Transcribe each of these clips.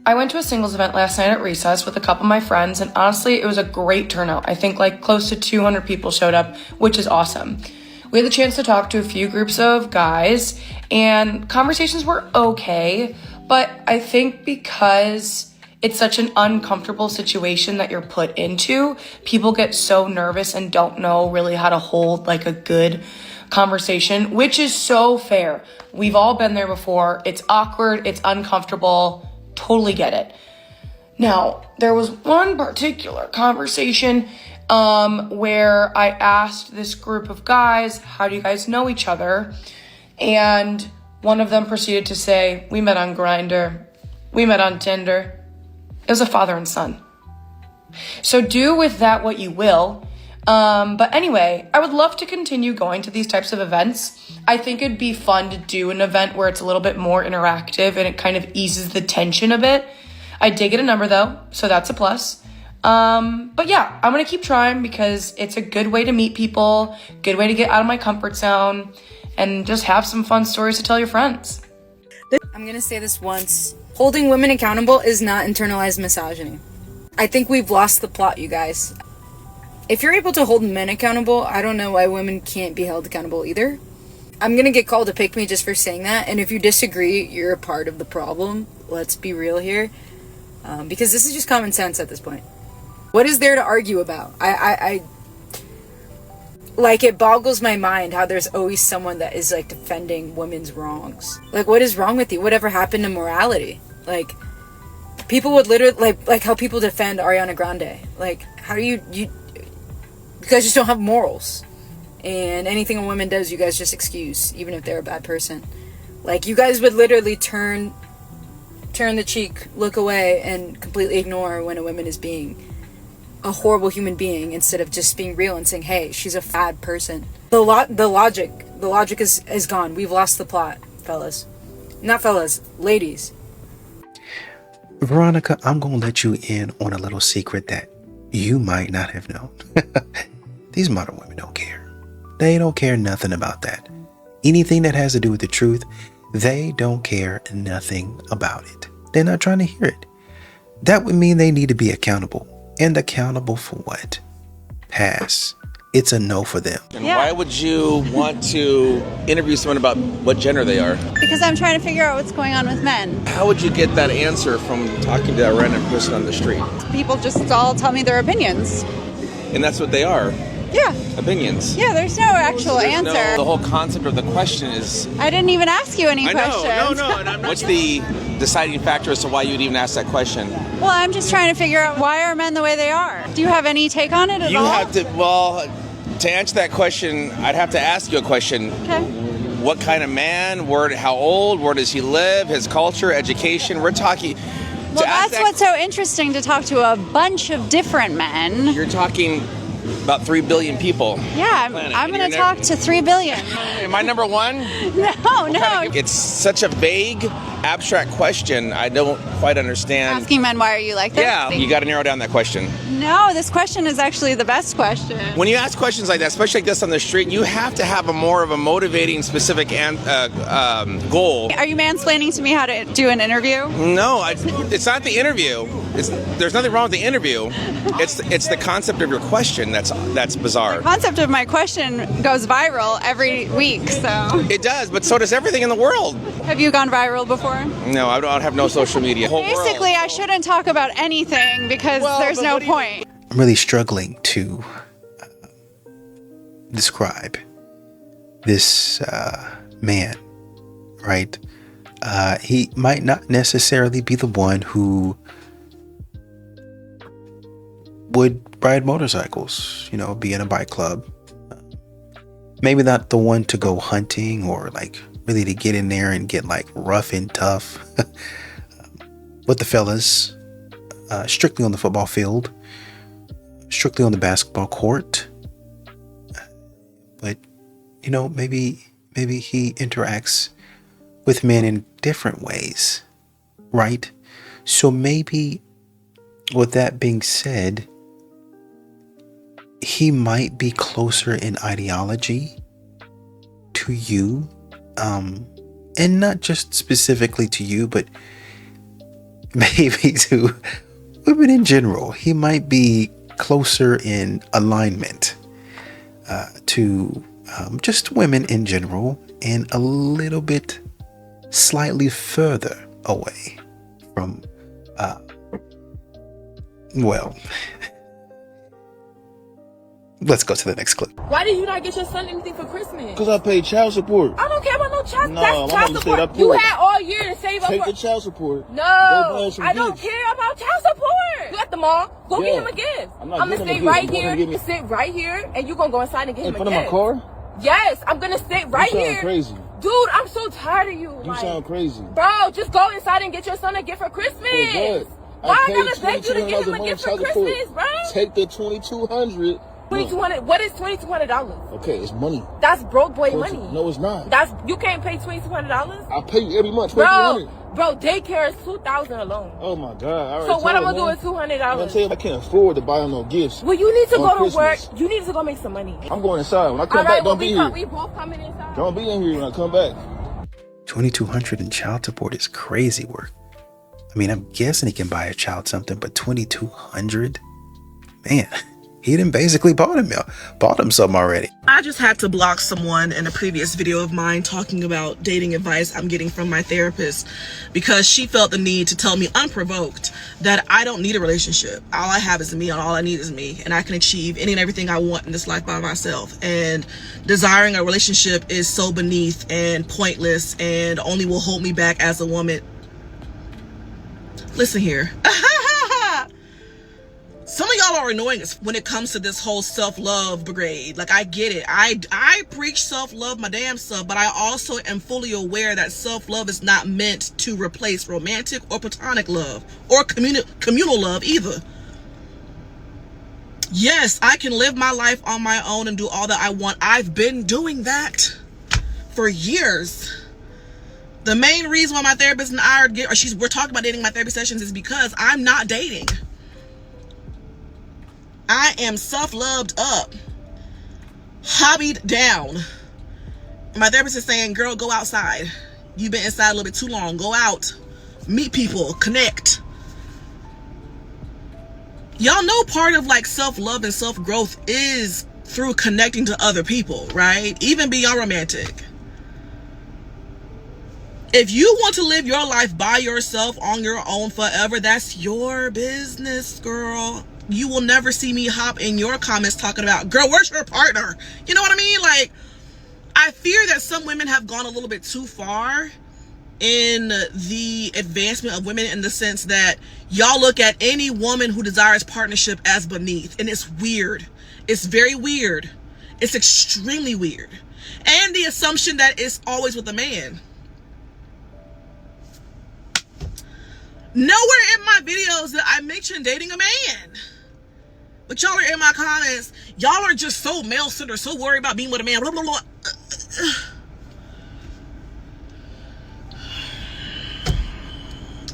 I went to a singles event last night at Recess with a couple of my friends, and honestly, it was a great turnout. I think like close to 200 people showed up, which is awesome. We had the chance to talk to a few groups of guys, and conversations were okay, but I think because it's such an uncomfortable situation that you're put into, people get so nervous and don't know really how to hold like a good conversation, which is so fair. We've all been there before. It's awkward, it's uncomfortable. Totally get it. Now, there was one particular conversation where I asked this group of guys, how do you guys know each other? And one of them proceeded to say, we met on Grindr, we met on Tinder. It was a father and son. So do with that what you will. But anyway, I would love to continue going to these types of events. I think it'd be fun to do an event where it's a little bit more interactive and it kind of eases the tension a bit. I did get a number though, so that's a plus. But yeah, I'm gonna keep trying because it's a good way to meet people, good way to get out of my comfort zone, and just have some fun stories to tell your friends. I'm gonna say this once. Holding women accountable is not internalized misogyny. I think we've lost the plot, you guys. If you're able to hold men accountable, I don't know why women can't be held accountable either. I'm gonna get called to pick me just for saying that, and if you disagree, you're a part of the problem. Let's be real here. Because this is just common sense at this point. What is there to argue about? Like, it boggles my mind how there's always someone that is, like, defending women's wrongs. Like, what is wrong with you? Whatever happened to morality? Like, people would literally, like how people defend Ariana Grande. Like, how do you guys just don't have morals. And anything a woman does, you guys just excuse, even if they're a bad person. Like, you guys would literally turn the cheek, look away, and completely ignore when a woman is being a horrible human being instead of just being real and saying, hey, she's a bad person. The logic is gone. We've lost the plot, fellas. Not fellas, ladies. Veronica, I'm going to let you in on a little secret that you might not have known. These modern women don't care. They don't care nothing about that. Anything that has to do with the truth, they don't care nothing about it. They're not trying to hear it. That would mean they need to be accountable. And accountable for what? Pass. It's a no for them. And why would you want to interview someone about what gender they are? Because I'm trying to figure out what's going on with men. How would you get that answer from talking to a random person on the street? People just all tell me their opinions. And that's what they are. Yeah. Opinions. Yeah, there's no actual There's answer. The whole concept of the question is... I didn't even ask you any questions. No. And I'm not... What's the deciding factor as to why you'd even ask that question? Well, I'm just trying to figure out, why are men the way they are? Do you have any take on it at You all? have to... Well, to answer that question, I'd have to ask you a question. Okay. What kind of man? How old? Where does he live? His culture, education? We're talking... Well, that's what's so interesting, to talk to a bunch of different men. You're talking... about 3 billion people. Yeah, I'm going to talk to 3 billion. Am I number one? No. It's such a vague, abstract question. I don't quite understand. Asking men, why are you like this? Yeah, you got to narrow down that question. No, this question is actually the best question. When you ask questions like that, especially like this on the street, you have to have a more of a motivating, specific goal. Are you mansplaining to me how to do an interview? No, it's not the interview. There's nothing wrong with the interview. It's the concept of your question that's bizarre. The concept of my question goes viral every week, so. It does, but so does everything in the world. Have you gone viral before? No, I don't have no social media. Basically, I shouldn't talk about anything because there's no point. I'm really struggling to describe this man, right? He might not necessarily be the one who would ride motorcycles, be in a bike club. Maybe not the one to go hunting or like really to get in there and get like rough and tough with the fellas, strictly on the football field, strictly on the basketball court. But, maybe he interacts with men in different ways, right? So maybe with that being said, he might be closer in ideology to you, and not just specifically to you, but maybe to women in general. He might be closer in alignment to just women in general, and a little bit slightly further away from, well, let's go to the next clip. Why did you not get your son anything for Christmas? Because I paid child support. I don't care about no child. No, That's my child mama support. said I You put- had all year to save up Take for. the child support. No, Go buy some I don't gifts. care about child support. You at the mall. Go Yeah. get him a gift. I'm not gonna getting him a stay gift. right I'm going here. to give me- Sit right here, and you gonna go inside and get In him a front gift. of my car? Yes, I'm gonna sit right sound here. crazy. Dude, I'm so tired of you. You sound crazy. Bro, just go inside and get your son a gift for Christmas. For what? Why I paid gotta beg you to get him a $2,200 gift for child support. Christmas, bro? Take the $2,200. 2200. What is $2,200? Okay, it's money. That's broke boy money. No, it's not. You can't pay $2,200. I pay you every month, Bro, $2,200. daycare is $2,000 alone. Oh my God! I already So what I'm told gonna do her, with man. I'm $200? tell you, I can't afford to buy him no gifts. Well, you need to on go to work. Christmas. You need to go make some money. I'm going inside. When I come All back, right, well, don't be here. we both coming inside. Don't be in here when I come back. $2,200 in child support is crazy work. I mean, I'm guessing he can buy a child something, but $2,200, man, he done basically bought him something already. I just had to block someone in a previous video of mine talking about dating advice I'm getting from my therapist because she felt the need to tell me unprovoked that I don't need a relationship. All I have is me, and all I need is me, and I can achieve any and everything I want in this life by myself. And desiring a relationship is so beneath and pointless and only will hold me back as a woman. Listen here. Some of y'all are annoying when it comes to this whole self-love brigade. Like, I get it. I preach self-love my damn self, but I also am fully aware that self-love is not meant to replace romantic or platonic love or communal love either. Yes, I can live my life on my own and do all that I want. I've been doing that for years. The main reason why my therapist and I we're talking about dating in my therapy sessions is because I'm not dating. I am self-loved up, hobbied down. And my therapist is saying, girl, go outside. You've been inside a little bit too long. Go out, meet people, connect. Y'all know part of like self-love and self-growth is through connecting to other people, right? Even beyond romantic. If you want to live your life by yourself on your own forever, that's your business, girl. You will never see me hop in your comments talking about, girl, where's your partner? You know what I mean? Like, I fear that some women have gone a little bit too far in the advancement of women, in the sense that y'all look at any woman who desires partnership as beneath. And it's weird. It's very weird. It's extremely weird. And the assumption that it's always with a man. Nowhere in my videos that I mention dating a man. But y'all are in my comments. Y'all are just so male-centered, so worried about being with a man. Blah, blah, blah.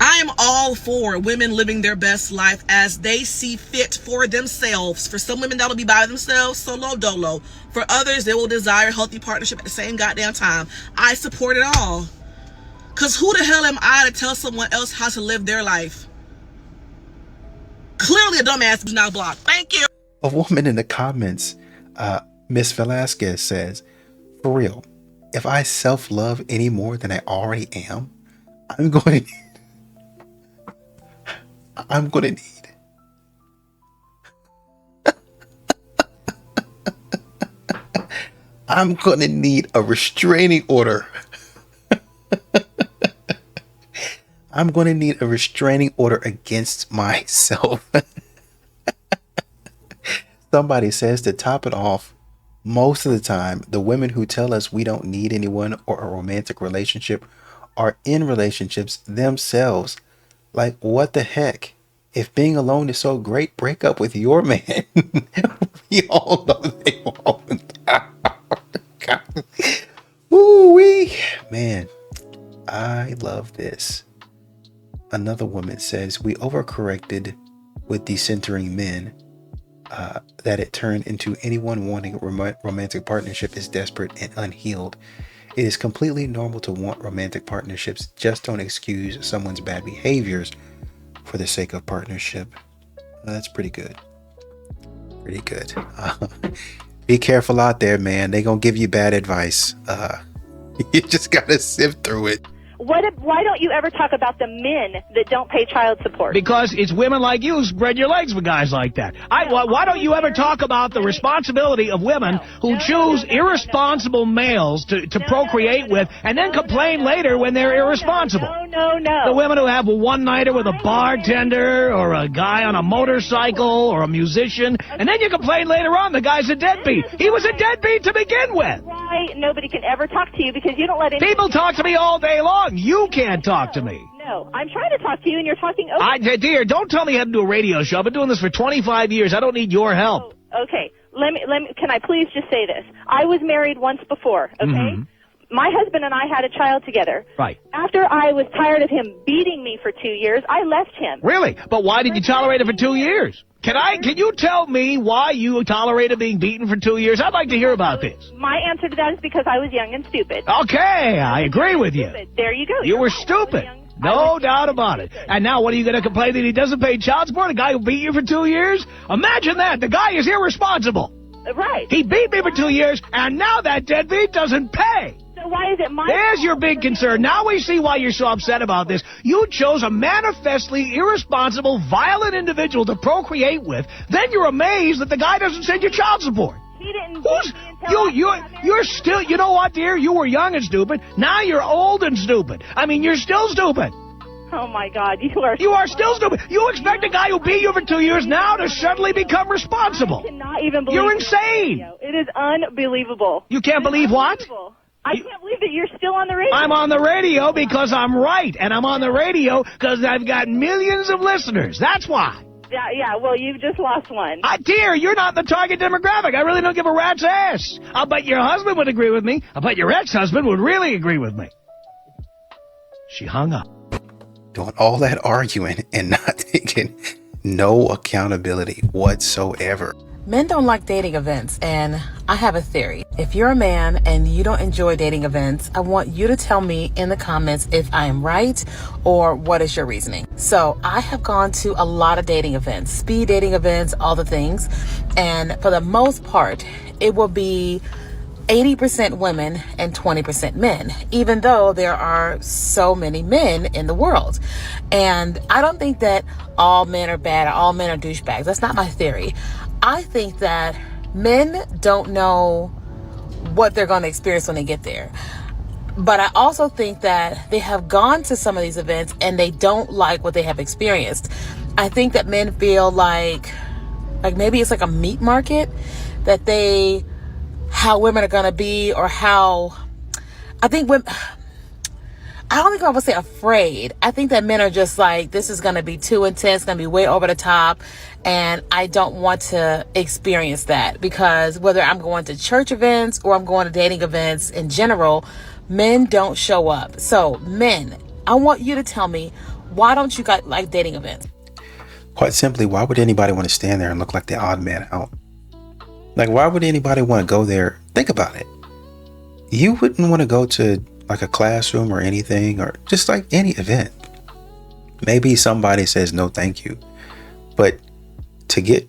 I am all for women living their best life as they see fit for themselves. For some women, that'll be by themselves, solo dolo. For others, they will desire healthy partnership at the same goddamn time. I support it all. Because who the hell am I to tell someone else how to live their life? Clearly a dumbass is now blocked. Thank you. A woman in the comments, Miss Velasquez says, for real, if I self-love any more than I already am, I'm going to need a restraining order. I'm going to need a restraining order against myself. Somebody says, to top it off, most of the time, the women who tell us we don't need anyone or a romantic relationship are in relationships themselves. Like, what the heck? If being alone is so great, break up with your man. We all know they won't. Woo-wee. Man, I love this. Another woman says, we overcorrected with decentering men, that it turned into anyone wanting a romantic partnership is desperate and unhealed. It is completely normal to want romantic partnerships. Just don't excuse someone's bad behaviors for the sake of partnership. That's pretty good. Pretty good. Be careful out there, man. They gonna give you bad advice. You just gotta sift through it. Why don't you ever talk about the men that don't pay child support? Because it's women like you who spread your legs for guys like that. Why don't you ever talk about the responsibility of women who choose irresponsible males to procreate with and then complain later when they're irresponsible? No. The women who have a one-nighter with a bartender or a guy on a motorcycle or a musician, and then you complain later on the guy's a deadbeat. He was a deadbeat to begin with. Why nobody can ever talk to you because you don't let anybody... People talk to me all day long. You can't talk to me. No, I'm trying to talk to you and you're talking over... Dear, don't tell me how to do a radio show. I've been doing this for 25 years. I don't need your help. Oh, okay, let me. Can I please just say this? I was married once before, okay? Mm-hmm. My husband and I had a child together. Right. After I was tired of him beating me for 2 years, I left him. Really? But why did you tolerate it for 2 years? Can you tell me why you tolerated being beaten for 2 years? I'd like to hear about this. My answer to that is because I was young and stupid. Okay, I agree with you. There you go. You were stupid. No doubt about it. And now what are you going to complain that he doesn't pay child support? A guy who beat you for 2 years? Imagine that. The guy is irresponsible. Right. He beat me for 2 years, and now that deadbeat doesn't pay. So why is it my There's your big concern. Now we see why you're so upset about this. You chose a manifestly irresponsible, violent individual to procreate with. Then you're amazed that the guy doesn't send you child support. He didn't You're still, you know what, dear? You were young and stupid. Now you're old and stupid. I mean, you're still stupid. Oh, my God. You are still stupid. You expect a guy who beat you for 2 years now to suddenly become responsible. I cannot even believe You're insane. It is unbelievable. You can't believe what? I can't believe that you're still on the radio. I'm on the radio because I'm right, and I'm on the radio because I've got millions of listeners. That's why. Yeah, well, you've just lost one. Dear, you're not the target demographic. I really don't give a rat's ass. I'll bet your husband would agree with me. I'll bet your ex-husband would really agree with me. She hung up. Doing all that arguing and not taking no accountability whatsoever. Men don't like dating events, and I have a theory. If you're a man and you don't enjoy dating events, I want you to tell me in the comments if I am right or what is your reasoning. So I have gone to a lot of dating events, speed dating events, all the things. And for the most part, it will be 80% women and 20% men, even though there are so many men in the world. And I don't think that all men are bad or all men are douchebags. That's not my theory. I think that men don't know what they're going to experience when they get there. But I also think that they have gone to some of these events and they don't like what they have experienced. I think that men feel like maybe it's like a meat market, that how women are going to be, or how, I think women, I don't think I would say afraid. I think that men are just like, this is going to be too intense, going to be way over the top. And I don't want to experience that, because whether I'm going to church events or I'm going to dating events in general, men don't show up. So men, I want you to tell me, why don't you guys like dating events? Quite simply, why would anybody want to stand there and look like the odd man out? Like, why would anybody want to go there? Think about it. You wouldn't want to go to like a classroom or anything, or just like any event. Maybe somebody says no thank you, but to get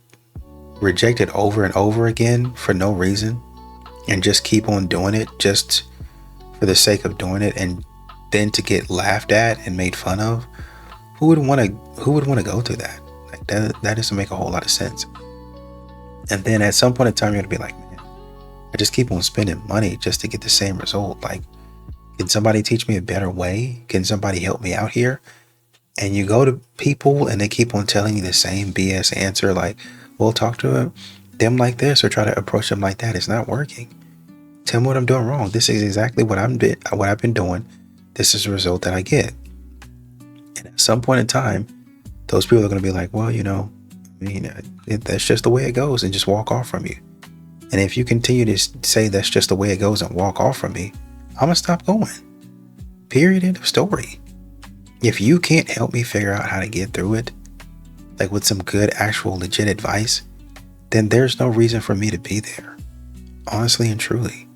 rejected over and over again for no reason and just keep on doing it just for the sake of doing it, and then to get laughed at and made fun of, who would want to go through that? Like that doesn't make a whole lot of sense. And then at some point in time, you're gonna be like, man, I just keep on spending money just to get the same result. Like, can somebody teach me a better way? Can somebody help me out here? And you go to people and they keep on telling you the same BS answer, like, well, talk to them like this or try to approach them like that. It's not working. Tell me what I'm doing wrong. This is exactly what I've been doing. This is the result that I get. And at some point in time, those people are going to be like, well, that's just the way it goes, and just walk off from you. And if you continue to say that's just the way it goes and walk off from me, I'm going to stop going. Period. End of story. If you can't help me figure out how to get through it, like with some good, actual, legit advice, then there's no reason for me to be there. Honestly and truly.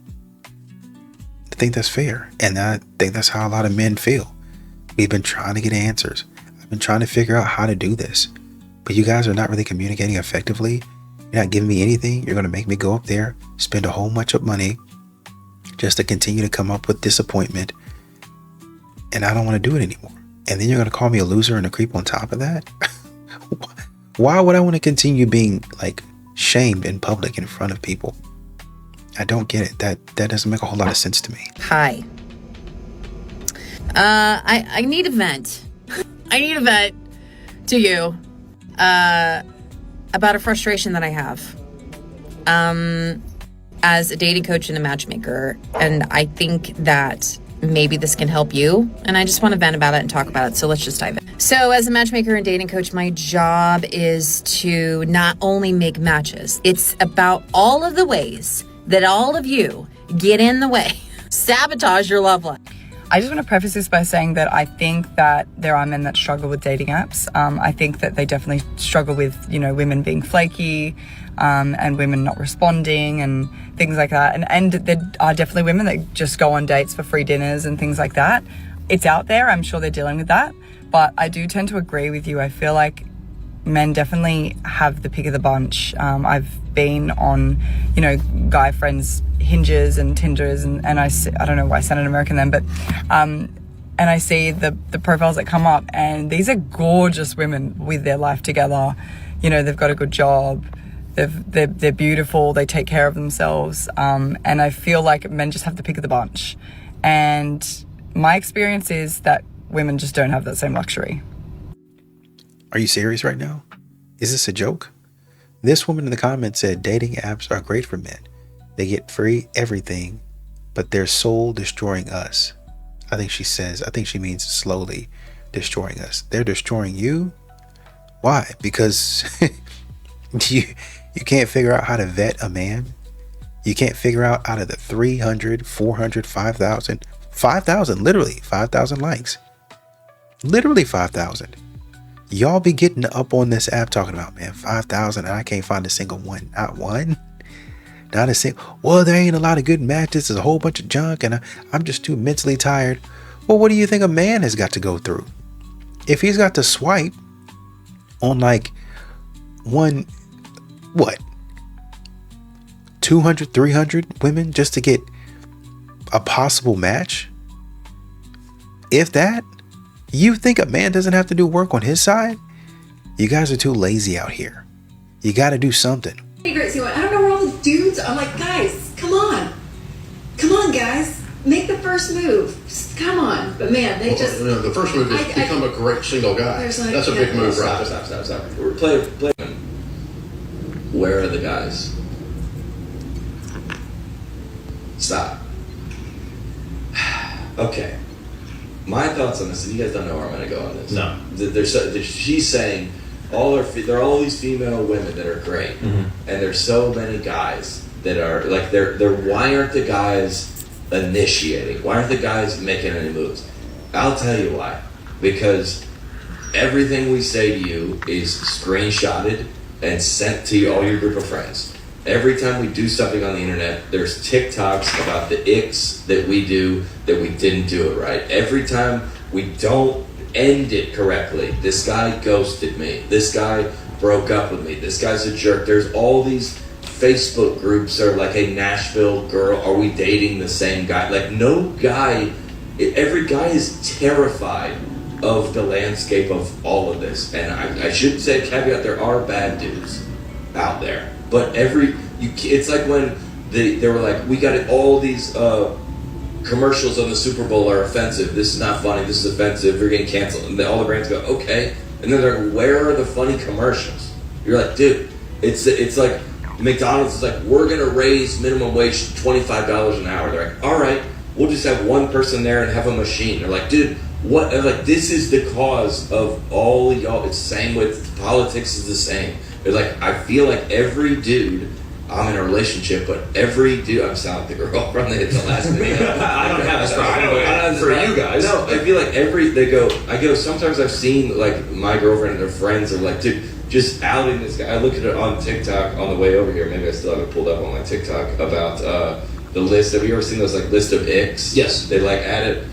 I think that's fair. And I think that's how a lot of men feel. We've been trying to get answers. I've been trying to figure out how to do this, but you guys are not really communicating effectively. You're not giving me anything. You're going to make me go up there, spend a whole bunch of money just to continue to come up with disappointment. And I don't want to do it anymore. And then you're going to call me a loser and a creep on top of that? Why would I want to continue being like shamed in public in front of people? I don't get it. That doesn't make a whole lot of sense to me. Hi. I need a vent. I need a vent to you about a frustration that I have as a dating coach and a matchmaker. And I think that maybe this can help you. And I just want to vent about it and talk about it. So let's just dive in. So as a matchmaker and dating coach, my job is to not only make matches, it's about all of the ways that all of you get in the way, sabotage your love life. I just want to preface this by saying that I think that there are men that struggle with dating apps. I think that they definitely struggle with, women being flaky and women not responding and things like that. And there are definitely women that just go on dates for free dinners and things like that. It's out there. I'm sure they're dealing with that. But I do tend to agree with you. I feel like men definitely have the pick of the bunch. I've been on, guy friends Hinges and Tinders and I don't know why I sounded American then, but and I see the profiles that come up, and these are gorgeous women with their life together. They've got a good job, they're beautiful, they take care of themselves, and I feel like men just have the pick of the bunch. And my experience is that women just don't have that same luxury. Are you serious right now? Is this a joke? This woman in the comments said dating apps are great for men. They get free everything, but they're soul destroying us. I think she means slowly destroying us. They're destroying you? Why? Because you can't figure out how to vet a man. You can't figure out out of the 300, 400, 5,000, literally 5,000 likes. Literally 5,000. Y'all be getting up on this app talking about, man, 5,000 and I can't find a single one. Not one. Not a single. Well, there ain't a lot of good matches. There's a whole bunch of junk and I'm just too mentally tired. Well, what do you think a man has got to go through? If he's got to swipe on like 200, 300 women just to get a possible match? If that, you think a man doesn't have to do work on his side? You guys are too lazy out here. You got to do something. I don't know where all the dudes are. I'm like, guys, come on, guys, make the first move. Just come on. But man, they the first move is become a great single guy. That's a big move, right? Stop. Play. Where are the guys? Stop. Okay. My thoughts on this, and you guys don't know where I'm going to go on this. No. She's saying there are all these female women that are great, and there's so many guys that are like why aren't the guys initiating? Why aren't the guys making any moves? I'll tell you why. Because everything we say to you is screenshotted and sent to all your group of friends. Every time we do something on the internet, there's TikToks about the icks that we do that we didn't do it right. Every time we don't end it correctly, this guy ghosted me. This guy broke up with me. This guy's a jerk. There's all these Facebook groups are like, hey, Nashville girl, are we dating the same guy? Like no guy, every guy is terrified of the landscape of all of this. And I should say caveat, there are bad dudes out there. But it's like when they were like, we got all these commercials on the Super Bowl are offensive. This is not funny. This is offensive. You're getting canceled. And all the brands go, okay. And then they're like, where are the funny commercials? You're like, dude, it's like McDonald's is like, we're going to raise minimum wage $25 an hour. They're like, all right, we'll just have one person there and have a machine. They're like, dude, what? They're like, this is the cause of all of y'all. It's the same with politics is the same. It's like, I feel like every dude, I'm in a relationship, but every dude, I'm sounding like the girl from the last video. I don't have this problem. For you guys. No, I feel like sometimes I've seen like my girlfriend and their friends are like, dude, just outing this guy. I looked at it on TikTok on the way over here. Maybe I still have it pulled up on my TikTok about the list. Have you ever seen those like list of icks? Yes. They like added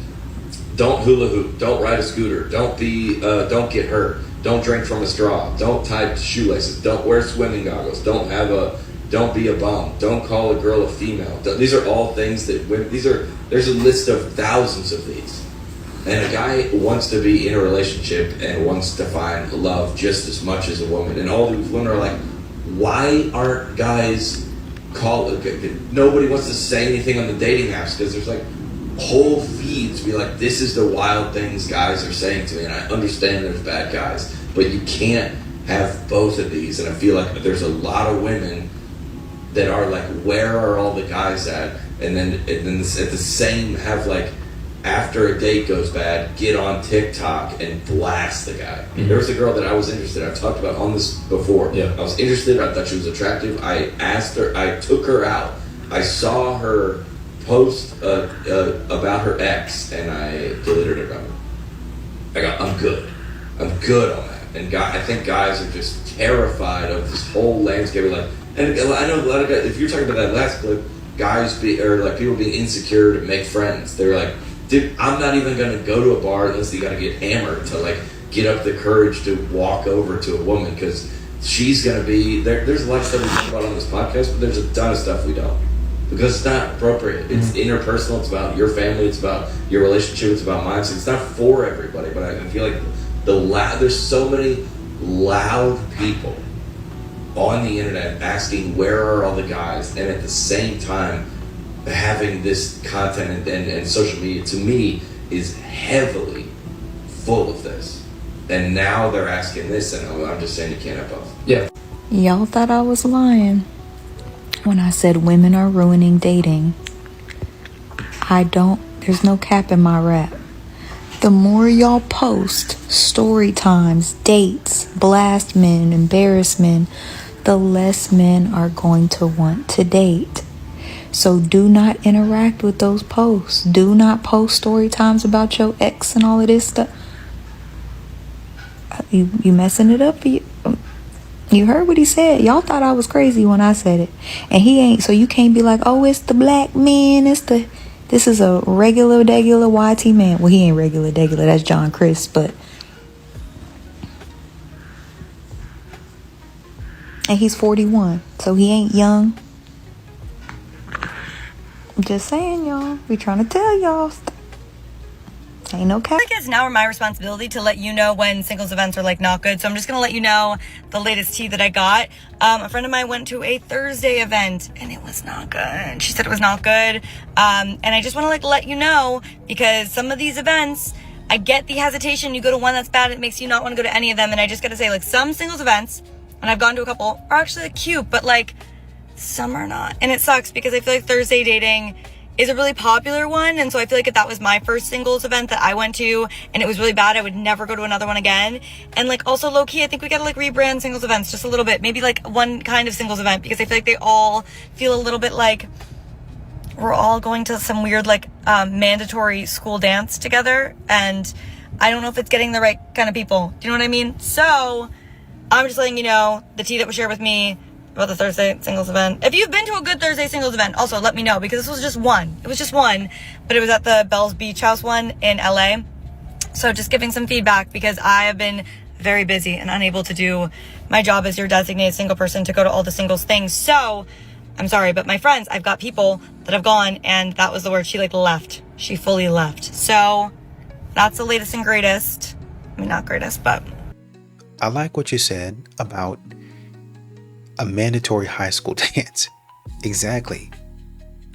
don't hula hoop, don't ride a scooter, don't get hurt, don't drink from a straw, don't tie shoelaces, don't wear swimming goggles, don't be a bum, don't call a girl a female. These are all things that women, there's a list of thousands of these. And a guy wants to be in a relationship and wants to find love just as much as a woman. And all these women are like, why aren't guys nobody wants to say anything on the dating apps, because there's like whole feeds be like, this is the wild things guys are saying to me, and I understand there's bad guys, but you can't have both of these. And I feel like there's a lot of women that are like, where are all the guys at? And then at the same have like, after a date goes bad, get on TikTok and blast the guy. Mm-hmm. There was a girl that I was interested in. I've talked about on this before. Yeah. I was interested. I thought she was attractive. I asked her. I took her out. I saw her post about her ex, and I deleted her number. I'm good. I'm good on that. And I think guys are just terrified of this whole landscape. Like, and I know a lot of guys. If you're talking about that last clip, people being insecure to make friends. They're like, dude, I'm not even going to go to a bar unless you got to get hammered to like get up the courage to walk over to a woman, because she's going to be there. There's a lot of stuff we talk about on this podcast, but there's a ton of stuff we don't, because it's not appropriate. It's interpersonal. It's about your family. It's about your relationship. It's about mine. So it's not for everybody. But I feel like there's so many loud people on the internet asking where are all the guys, and at the same time having this content and social media, to me, is heavily full of this. And now they're asking this, and I'm just saying you can't have both. Yeah. Y'all thought I was lying when I said women are ruining dating. There's no cap in my rap. The more y'all post story times, dates, blast men, embarrass men, the less men are going to want to date. So do not interact with those posts. Do not post story times about your ex and all of this stuff. You messing it up. You heard what he said. Y'all thought I was crazy when I said it. And he ain't. So you can't be like, oh, it's the black men. This is a regular YT man. Well, he ain't regular. That's John Chris. And he's 41. So he ain't young. I'm just saying, y'all. We trying to tell y'all. Ain't no cap. I think it's now my responsibility to let you know when singles events are like not good. So I'm just gonna let you know the latest tea that I got. A friend of mine went to a Thursday event and it was not good. She said it was not good. And I just want to let you know, because some of these events, I get the hesitation. You go to one that's bad, it makes you not want to go to any of them. And I just gotta say, like, some singles events, and I've gone to a couple, are actually like, cute, but like some are not. And it sucks because I feel like Thursday dating is a really popular one, and so I feel like if that was my first singles event that I went to and it was really bad, I would never go to another one again. And like, also low-key, I think we gotta like rebrand singles events just a little bit, maybe like one kind of singles event, because I feel like they all feel a little bit like we're all going to some weird like mandatory school dance together, and I don't know if it's getting the right kind of people. Do you know what I mean? So I'm just letting you know the tea that was shared with me about the Thursday singles event. If you've been to a good Thursday singles event, also let me know, because this was just one. It was just one, but it was at the Bell's Beach House one in LA. So just giving some feedback, because I have been very busy and unable to do my job as your designated single person to go to all the singles things. So I'm sorry, but my friends, I've got people that have gone, and that was the word. She like left. She fully left. So that's the latest and greatest. I mean, not greatest, but. I like what you said about a mandatory high school dance. Exactly.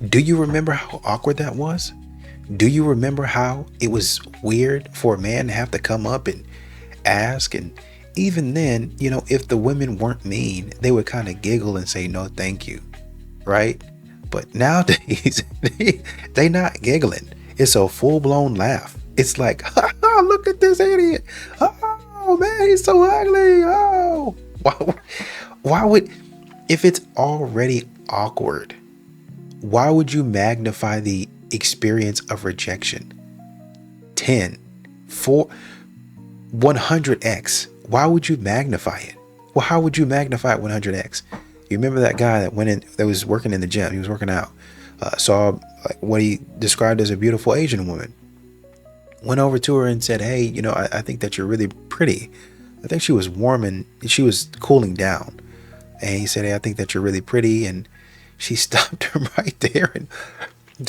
Do you remember how awkward that was? Do you remember how it was weird for a man to have to come up and ask? And even then, you know, if the women weren't mean, they would kind of giggle and say, no, thank you. Right? But nowadays, they not giggling. It's a full-blown laugh. It's like, oh, look at this idiot. Oh, man, he's so ugly. Oh, why would, if it's already awkward, why would you magnify the experience of rejection? 10, 4, 100x. Why would you magnify it? Well, how would you magnify it 100x? You remember that guy that went in, that was working in the gym. He was working out. Saw like what he described as a beautiful Asian woman. went over to her and said, hey, you know, I think that you're really pretty. I think she was warm and she was cooling down. And he said, hey, I think that you're really pretty. And she stopped him right there and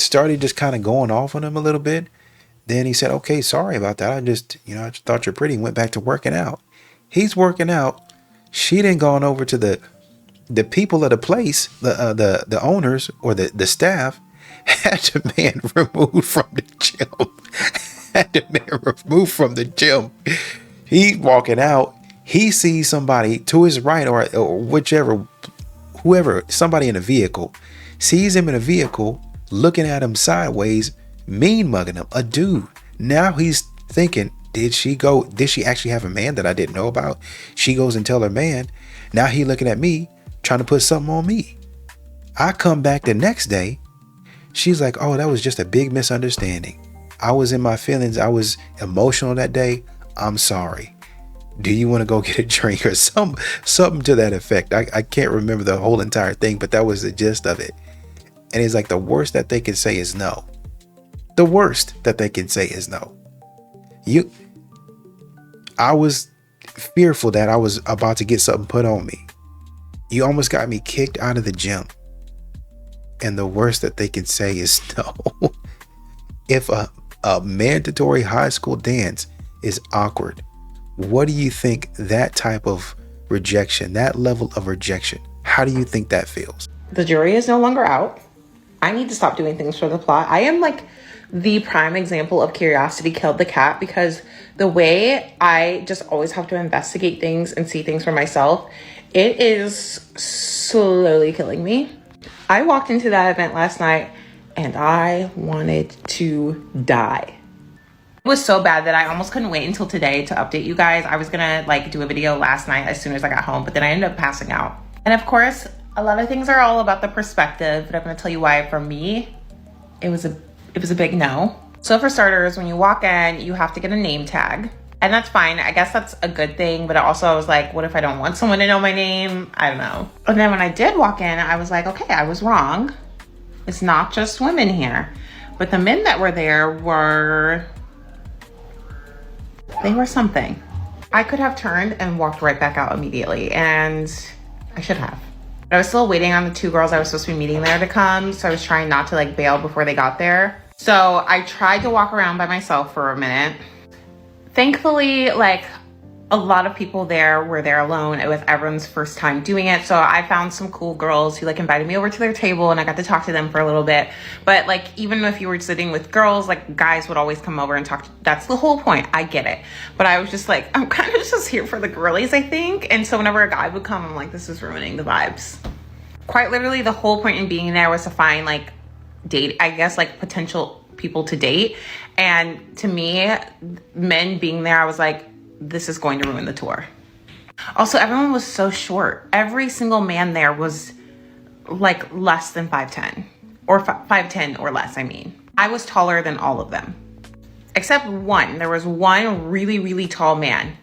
started just kind of going off on him a little bit. Then he said, okay, sorry about that. I just thought you're pretty, and went back to working out. He's working out. She then gone over to the people of the place, the owners or the staff, had the man removed from the gym. Had the man removed from the gym. He's walking out. He sees somebody to his right or whoever, somebody in a vehicle, sees him in a vehicle, looking at him sideways, mean mugging him, a dude. Now he's thinking, did she actually have a man that I didn't know about? She goes and tell her man. Now he looking at me, trying to put something on me. I come back the next day. She's like, oh, that was just a big misunderstanding. I was in my feelings. I was emotional that day. I'm sorry. Do you want to go get a drink or something to that effect? I can't remember the whole entire thing, but that was the gist of it. And it's like the worst that they can say is no. The worst that they can say is no. I was fearful that I was about to get something put on me. You almost got me kicked out of the gym. And the worst that they can say is no. If a mandatory high school dance is awkward, what do you think that type of rejection, that level of rejection, how do you think that feels? The jury is no longer out. I need to stop doing things for the plot. I am like the prime example of curiosity killed the cat, because the way I just always have to investigate things and see things for myself, it is slowly killing me. I walked into that event last night and I wanted to die. It was so bad that I almost couldn't wait until today to update you guys. I was gonna do a video last night as soon as I got home, but then I ended up passing out. And of course, a lot of things are all about the perspective, but I'm gonna tell you why for me, it was a big no. So for starters, when you walk in, you have to get a name tag. And that's fine. I guess that's a good thing. But also I was like, what if I don't want someone to know my name? I don't know. And then when I did walk in, I was like, okay, I was wrong. It's not just women here. But the men that were there they were something. I could have turned and walked right back out immediately, and I should have. But I was still waiting on the two girls I was supposed to be meeting there to come. So I was trying not to bail before they got there. So I tried to walk around by myself for a minute. Thankfully, a lot of people there were there alone. It was everyone's first time doing it. So I found some cool girls who invited me over to their table, and I got to talk to them for a little bit. But even if you were sitting with girls, guys would always come over and talk. That's the whole point. I get it. But I was just I'm kind of just here for the girlies, I think. And so whenever a guy would come, I'm like, this is ruining the vibes. Quite literally, the whole point in being there was to find date, I guess, potential people to date. And to me, men being there, I was like, this is going to ruin the tour. Also, everyone was so short. Every single man there was less than 5'10", or 5'10" or less. I was taller than all of them, except one. There was one really, really tall man.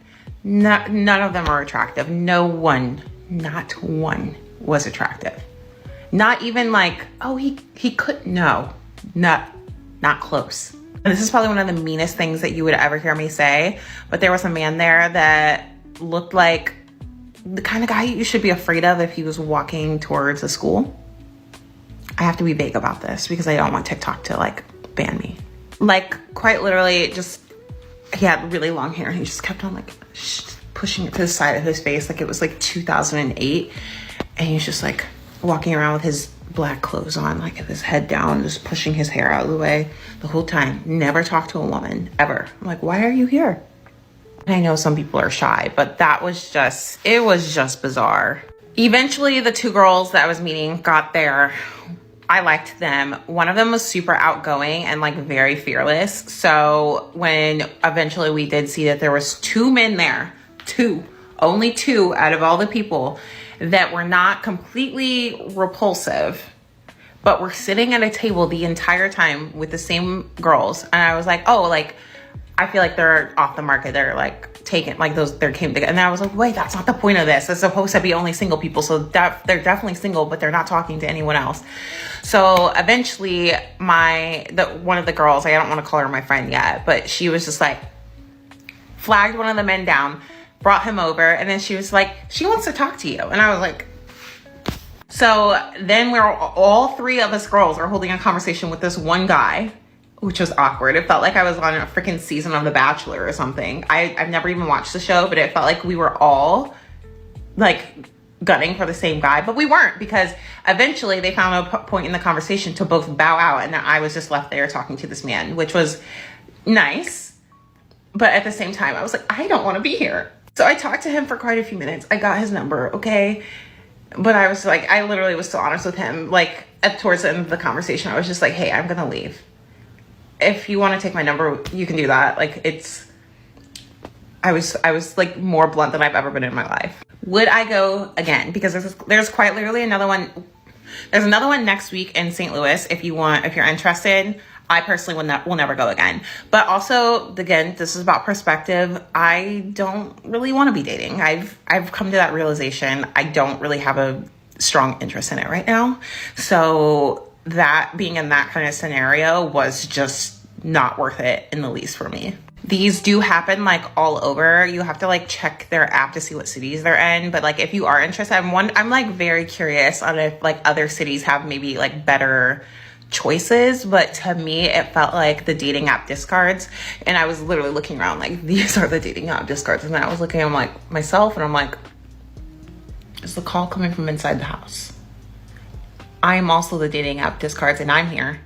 None of them are attractive. No one, not one was attractive. Not even he could, no, not close. And this is probably one of the meanest things that you would ever hear me say, but there was a man there that looked like the kind of guy you should be afraid of if he was walking towards a school. I have to be vague about this because I don't want TikTok to ban me. Quite literally, he had really long hair and he just kept on pushing it to the side of his face like it was 2008. And he was just walking around with his black clothes on, with his head down, just pushing his hair out of the way the whole time. Never talked to a woman, ever. I'm why are you here? And I know some people are shy, but it was just bizarre. Eventually, the two girls that I was meeting got there. I liked them. One of them was super outgoing and very fearless. So when eventually we did see that there was two men there, only two out of all the people, that were not completely repulsive, but were sitting at a table the entire time with the same girls. And I was like, oh, I feel like they're off the market. They're like taken, like those, they came together. And I was like, wait, that's not the point of this. It's supposed to be only single people. So they're definitely single, but they're not talking to anyone else. So eventually one of the girls, I don't want to call her my friend yet, but she was just like, flagged one of the men down, brought him over. And then she was like, she wants to talk to you. And I was like, so then all three of us girls are holding a conversation with this one guy, which was awkward. It felt like I was on a freaking season of The Bachelor or something. I've never even watched the show, but it felt like we were all like gunning for the same guy, but we weren't, because eventually they found a point in the conversation to both bow out, and I was just left there talking to this man, which was nice. But at the same time, I was like, I don't want to be here. So I talked to him for quite a few minutes. I got his number, okay? But I was like, I literally was so honest with him. Like towards the end of the conversation, I was just like, hey, I'm gonna leave. If you want to take my number, you can do that. Like I was like more blunt than I've ever been in my life. Would I go again? Because there's quite literally another one. There's another one next week in St. Louis. If you're interested. I personally will never go again. But also, again, this is about perspective. I don't really want to be dating. I've come to that realization. I don't really have a strong interest in it right now. So that being in that kind of scenario was just not worth it in the least for me. These do happen like all over. You have to like check their app to see what cities they're in. But like if you are interested, I'm like very curious on if like other cities have maybe like better choices. But to me, it felt like the dating app discards. And I was literally looking around like, these are the dating app discards. And I was looking at like myself and I'm like, is the call coming from inside the house? I am also the dating app discards and I'm here.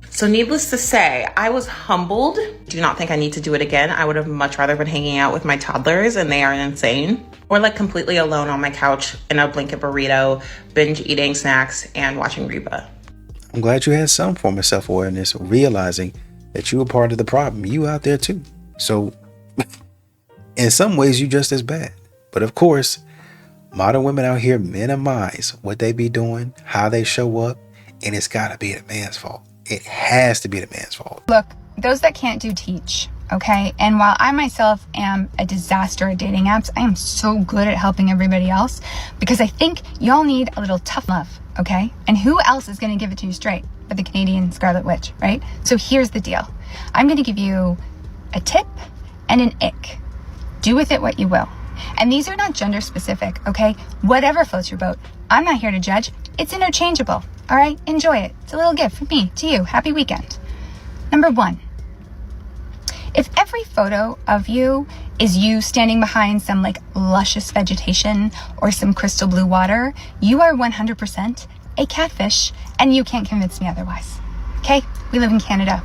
So needless to say, I was humbled. Do not think I need to do it again. I would have much rather been hanging out with my toddlers, and they are insane. Or like completely alone on my couch in a blanket burrito, binge eating snacks and watching Reba. I'm glad you had some form of self-awareness, realizing that you were part of the problem. You out there too. So in some ways, you just as bad. But of course, modern women out here minimize what they be doing, how they show up, and it's gotta be the man's fault. It has to be the man's fault. Look, those that can't do teach, okay? And while I myself am a disaster at dating apps, I am so good at helping everybody else because I think y'all need a little tough love, okay? And who else is gonna give it to you straight but the Canadian Scarlet Witch, right? So here's the deal. I'm gonna give you a tip and an ick. Do with it what you will. And these are not gender specific, okay? Whatever floats your boat. I'm not here to judge. It's interchangeable, all right? Enjoy it. It's a little gift from me to you. Happy weekend. Number 1, if every photo of you is you standing behind some like luscious vegetation or some crystal blue water, you are 100% a catfish and you can't convince me otherwise, okay? We live in Canada.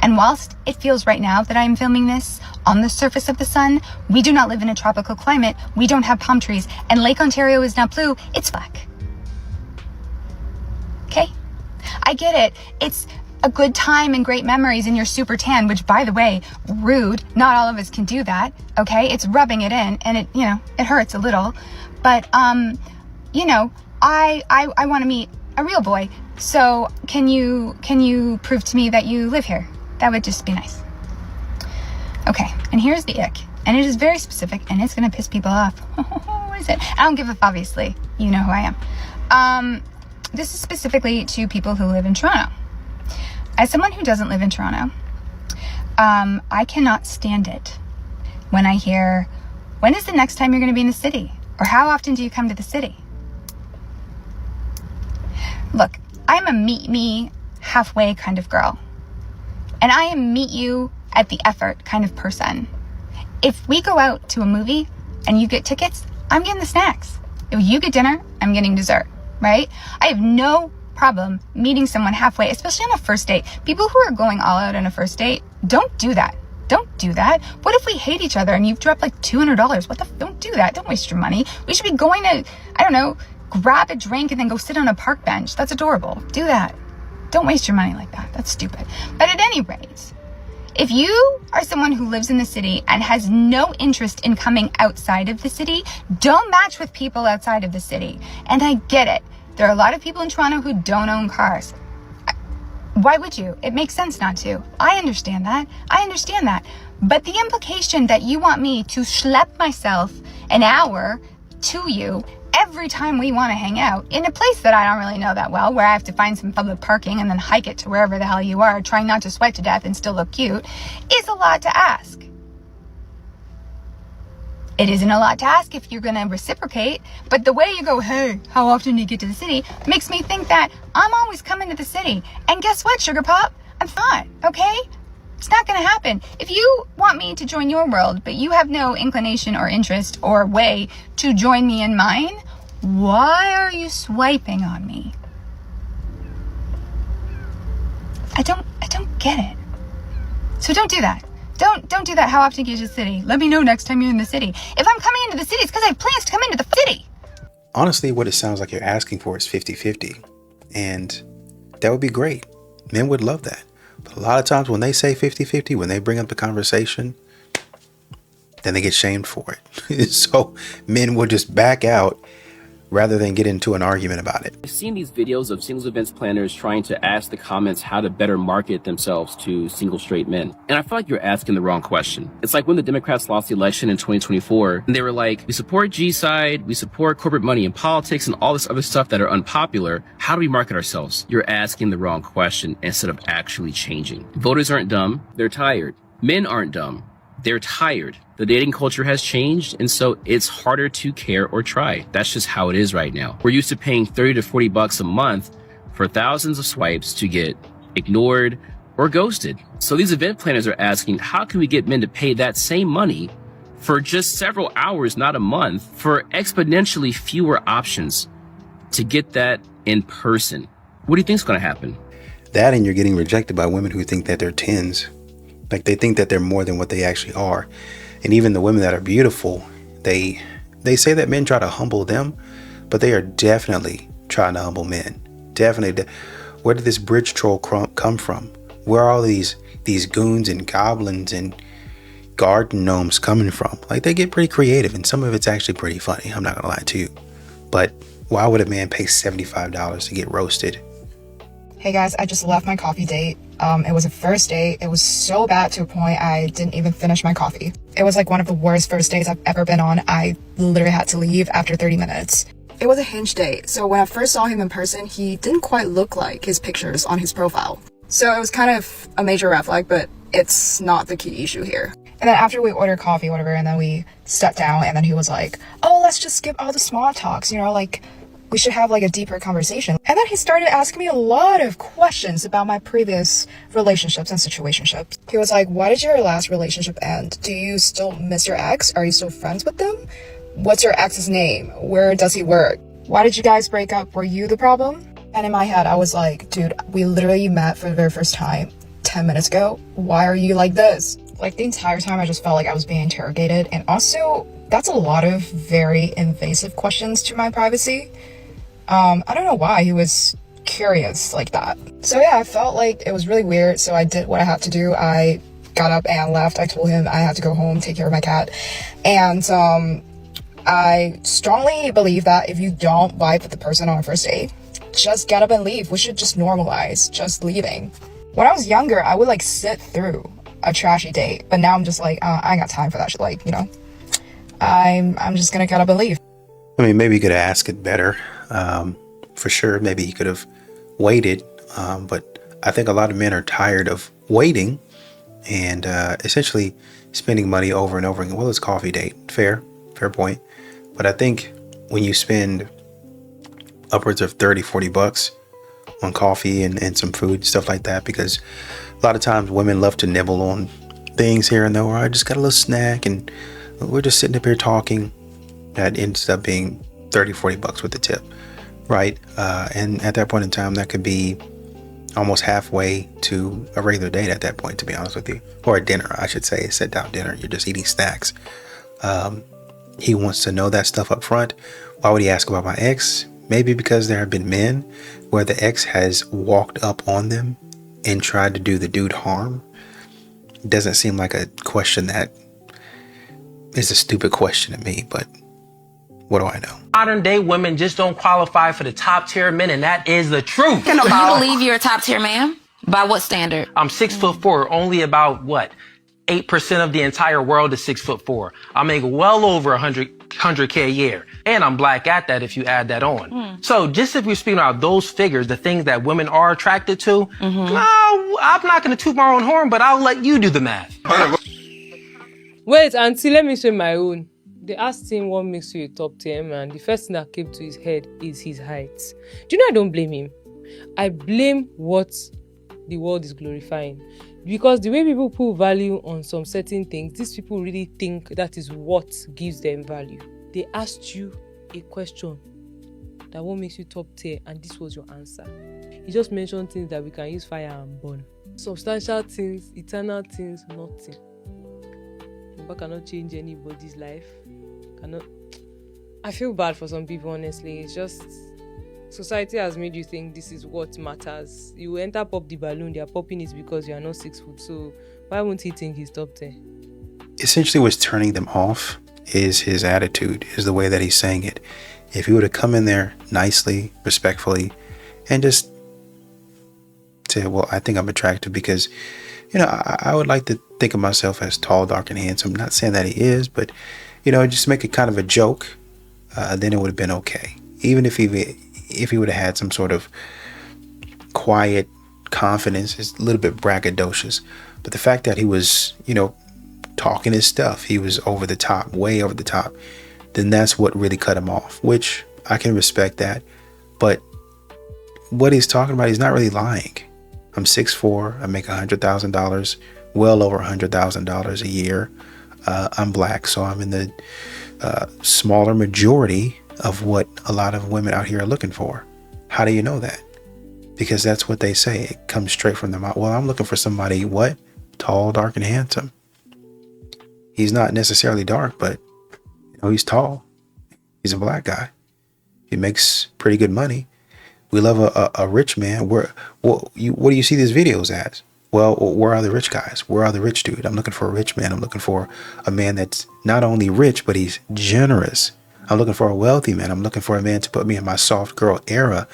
And whilst it feels right now that I'm filming this on the surface of the sun, we do not live in a tropical climate. We don't have palm trees. And Lake Ontario is not blue, it's black. Okay? I get it. It's a good time and great memories and you're super tan, which by the way, rude. Not all of us can do that. Okay? It's rubbing it in and it, it hurts a little. But, I want to meet a real boy. So can you prove to me that you live here? That would just be nice. Okay, and here's the ick. And it is very specific, and it's going to piss people off. What is it? I don't give up, obviously. You know who I am. This is specifically to people who live in Toronto. As someone who doesn't live in Toronto, I cannot stand it when I hear, when is the next time you're going to be in the city? Or how often do you come to the city? Look, I'm a meet me halfway kind of girl. And I am meet you at the effort kind of person. If we go out to a movie and you get tickets, I'm getting the snacks. If you get dinner, I'm getting dessert, right? I have no problem meeting someone halfway, especially on a first date. People who are going all out on a first date, don't do that. Don't do that. What if we hate each other and you've dropped like $200? Don't do that. Don't waste your money. We should be going to, grab a drink and then go sit on a park bench. That's adorable. Do that. Don't waste your money like that. That's stupid. But at any rate, if you are someone who lives in the city and has no interest in coming outside of the city, don't match with people outside of the city. And I get it. There are a lot of people in Toronto who don't own cars. Why would you? It makes sense not to. I understand that. But the implication that you want me to schlep myself an hour to you every time we want to hang out in a place that I don't really know that well, where I have to find some public parking and then hike it to wherever the hell you are, trying not to sweat to death and still look cute, is a lot to ask. It isn't a lot to ask if you're going to reciprocate, but the way you go, hey, how often do you get to the city, makes me think that I'm always coming to the city. And guess what, Sugar Pop? I'm not, okay? It's not going to happen. If you want me to join your world, but you have no inclination or interest or way to join me in mine, why are you swiping on me? I don't get it. So don't do that. Don't do that. How often do you get to the city? Let me know next time you're in the city. If I'm coming into the city, it's because I have plans to come into the city. Honestly, what it sounds like you're asking for is 50-50. And that would be great. Men would love that. But a lot of times when they say 50-50, when they bring up the conversation, then they get shamed for it. So men will just back out rather than get into an argument about it. I've seen these videos of singles events planners trying to ask the comments how to better market themselves to single straight men. And I feel like you're asking the wrong question. It's like when the Democrats lost the election in 2024, and they were like, we support G-side, we support corporate money in politics and all this other stuff that are unpopular. How do we market ourselves? You're asking the wrong question instead of actually changing. Voters aren't dumb, they're tired. Men aren't dumb, they're tired. The dating culture has changed, and so it's harder to care or try. That's just how it is right now. We're used to paying $30 to $40 a month for thousands of swipes to get ignored or ghosted. So these event planners are asking, how can we get men to pay that same money for just several hours, not a month, for exponentially fewer options to get that in person? What do you think is going to happen? That, and you're getting rejected by women who think that they're 10s. Like they think that they're more than what they actually are. And even the women that are beautiful, they say that men try to humble them, but they are definitely trying to humble men. Definitely. Where did this bridge troll come from? Where are all these goons and goblins and garden gnomes coming from? Like, they get pretty creative, and some of it's actually pretty funny. I'm not gonna lie to you. But why would a man pay $75 to get roasted? Hey guys, I just left my coffee date. It was a first date. It was so bad to a point I didn't even finish my coffee. It was like one of the worst first dates I've ever been on. I literally had to leave after 30 minutes. It was a Hinge date, so when I first saw him in person, he didn't quite look like his pictures on his profile. So it was kind of a major red flag, but it's not the key issue here. And then after we ordered coffee, whatever, and then we sat down, and then he was like, oh, let's just skip all the small talks, you know, like, we should have like a deeper conversation. And then he started asking me a lot of questions about my previous relationships and situationships. He was like, why did your last relationship end? Do you still miss your ex? Are you still friends with them? What's your ex's name? Where does he work? Why did you guys break up? Were you the problem? And in my head, I was like, dude, we literally met for the very first time 10 minutes ago. Why are you like this? Like, the entire time I just felt like I was being interrogated. And also, that's a lot of very invasive questions to my privacy. I don't know why he was curious like that. So yeah, I felt like it was really weird. So I did what I had to do. I got up and left. I told him I had to go home, take care of my cat. And I strongly believe that if you don't vibe with the person on a first date, just get up and leave. We should just normalize just leaving. When I was younger, I would like sit through a trashy date, but now I'm just like, I ain't got time for that shit. Like, you know, I'm just gonna get up and leave. I mean, maybe you could ask it better. For sure, maybe he could have waited. But I think a lot of men are tired of waiting and essentially spending money over and over again. Well, it's coffee date. Fair point. But I think when you spend upwards of $30-40 on coffee and some food, stuff like that, because a lot of times women love to nibble on things here and there, or I just got a little snack and we're just sitting up here talking. That ends up being $30-40 with the tip, right? And at that point in time, that could be almost halfway to a regular date at that point, to be honest with you, or a dinner, I should say, sit down dinner. You're just eating snacks. He wants to know that stuff up front. Why would he ask about my ex? Maybe because there have been men where the ex has walked up on them and tried to do the dude harm. It doesn't seem like a question that is a stupid question to me, but what do I know? Modern day women just don't qualify for the top tier men, and that is the truth. Do you believe you're a top tier man? By what standard? I'm 6'4". Only about what? 8% of the entire world is 6'4". I make well over 100K a year. And I'm black at that if you add that on. So just if we're speaking about those figures, the things that women are attracted to, no, I'm not going to toot my own horn, but I'll let you do the math. Wait, auntie, let me share my own. They asked him what makes you a top tier man. The first thing that came to his head is his height. Do you know I don't blame him? I blame what the world is glorifying. Because the way people put value on some certain things, these people really think that is what gives them value. They asked you a question that what makes you top tier, and this was your answer. You just mentioned things that we can use fire and burn. Substantial things, eternal things, nothing. Number cannot change anybody's life. I feel bad for some people, honestly. It's just society has made you think this is what matters. You enter pop the balloon, they are popping it because you are not 6 foot. So why won't he think he's top 10? Essentially what's turning them off is his attitude, is the way that he's saying it. If he would have come in there nicely, respectfully, and just say, well, I think I'm attractive because, you know, I would like to think of myself as tall, dark, and handsome. Not saying that he is, but, you know, just make it kind of a joke, then it would have been okay. Even if he would have had some sort of quiet confidence, it's a little bit braggadocious. But the fact that he was, you know, talking his stuff, he was over the top, way over the top, then that's what really cut him off, which I can respect that. But what he's talking about, he's not really lying. I'm 6'4", I make $100,000, well over $100,000 a year. I'm black, so I'm in the smaller majority of what a lot of women out here are looking for. How do you know that? Because that's what they say. It comes straight from their mouth. Well, I'm looking for somebody, what? Tall, dark, and handsome. He's not necessarily dark, but you know, he's tall. He's a black guy. He makes pretty good money. We love a rich man. What do you see these videos as? Well, where are the rich guys? Where are the rich dude? I'm looking for a rich man. I'm looking for a man that's not only rich, but he's generous. I'm looking for a wealthy man. I'm looking for a man to put me in my soft girl era.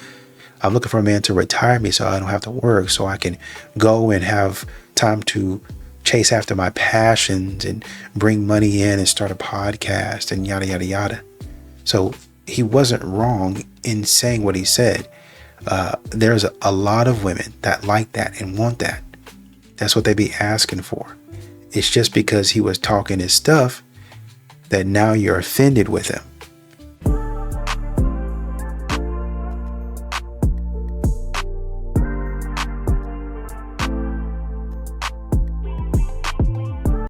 I'm looking for a man to retire me so I don't have to work, so I can go and have time to chase after my passions and bring money in and start a podcast and yada, yada, yada. So he wasn't wrong in saying what he said. There's a lot of women that like that and want that. That's what they be asking for. It's just because he was talking his stuff that now you're offended with him.